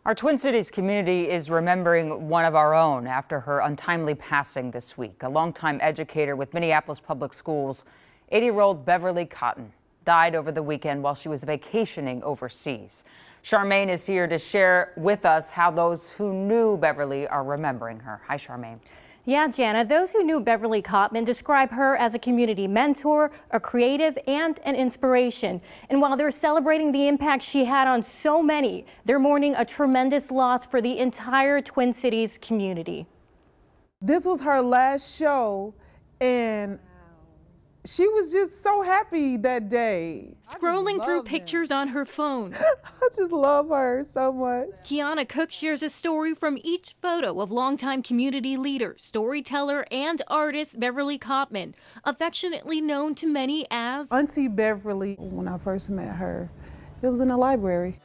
Our Twin Cities community is remembering one of our own after her untimely passing this week. A longtime educator with Minneapolis Public Schools, 80-year-old Beverly Cotton, died over the weekend while she was vacationing overseas. Charmaine is here to share with us how those who knew Beverly are remembering her. Hi, Charmaine. Yeah, Jana, those who knew Beverly Cotton describe her as a community mentor, a creative, and an inspiration. And while they're celebrating the impact she had on so many, they're mourning a tremendous loss for the entire Twin Cities community. This was her last show, and she was just so happy that day. Scrolling through pictures on her phone. I just love her so much. Kiana Cook shares a story from each photo of longtime community leader, storyteller, and artist Beverly Cotton, affectionately known to many as Auntie Beverly. When I first met her, it was in the library.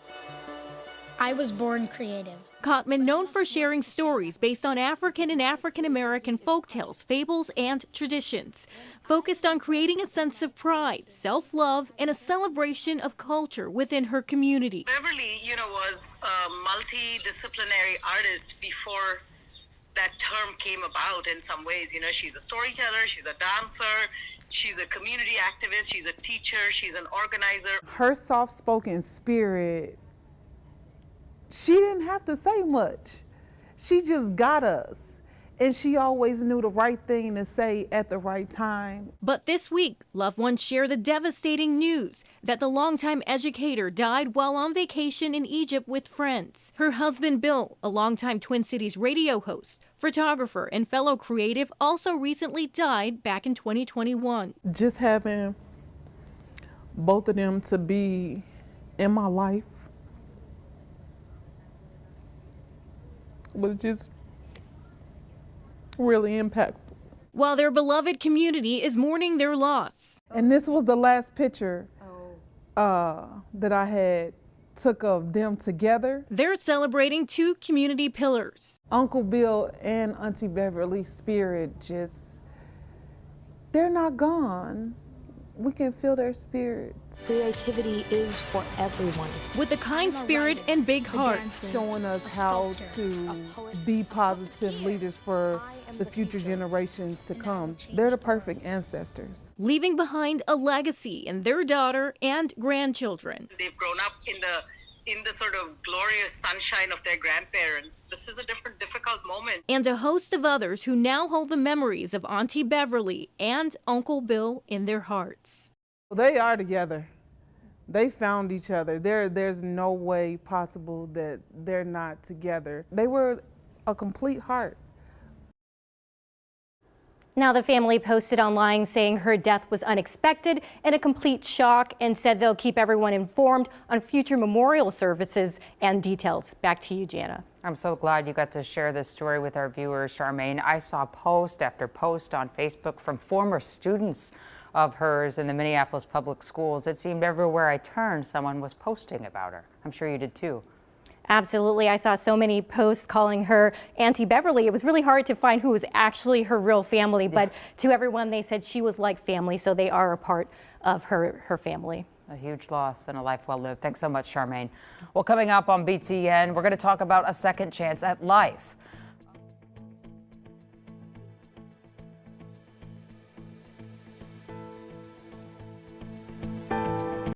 I was born creative. Cotton, known for sharing stories based on African and African American folktales, fables, and traditions, focused on creating a sense of pride, self-love, and a celebration of culture within her community. Beverly, was a multidisciplinary artist before that term came about in some ways. She's a storyteller, she's a dancer, she's a community activist, she's a teacher, she's an organizer. Her soft-spoken spirit, she didn't have to say much. She just got us. And she always knew the right thing to say at the right time. But this week, loved ones share the devastating news that the longtime educator died while on vacation in Egypt with friends. Her husband, Bill, a longtime Twin Cities radio host, photographer, and fellow creative, also recently died back in 2021. Just having both of them to be in my life was just really impactful. While their beloved community is mourning their loss. And this was the last picture that I had took of them together. They're celebrating two community pillars. Uncle Bill and Auntie Beverly's spirit they're not gone. We can feel their spirits. Creativity is for everyone. With a kind spirit and big heart. Showing us how to be positive leaders for the future generations to come. They're the perfect ancestors. Leaving behind a legacy in their daughter and grandchildren. They've grown up in the sort of glorious sunshine of their grandparents. This is a difficult moment. And a host of others who now hold the memories of Auntie Beverly and Uncle Bill in their hearts. They are together. They found each other. There's no way possible that they're not together. They were a complete heart. Now the family posted online saying her death was unexpected and a complete shock, and said they'll keep everyone informed on future memorial services and details. Back to you, Jana. I'm so glad you got to share this story with our viewers, Charmaine. I saw post after post on Facebook from former students of hers in the Minneapolis Public Schools. It seemed everywhere I turned, someone was posting about her. I'm sure you did too. Absolutely. I saw so many posts calling her Auntie Beverly. It was really hard to find who was actually her real family, but to everyone they said she was like family, so they are a part of her family. A huge loss and a life well lived. Thanks so much, Charmaine. Well, coming up on BTN, we're going to talk about a second chance at life.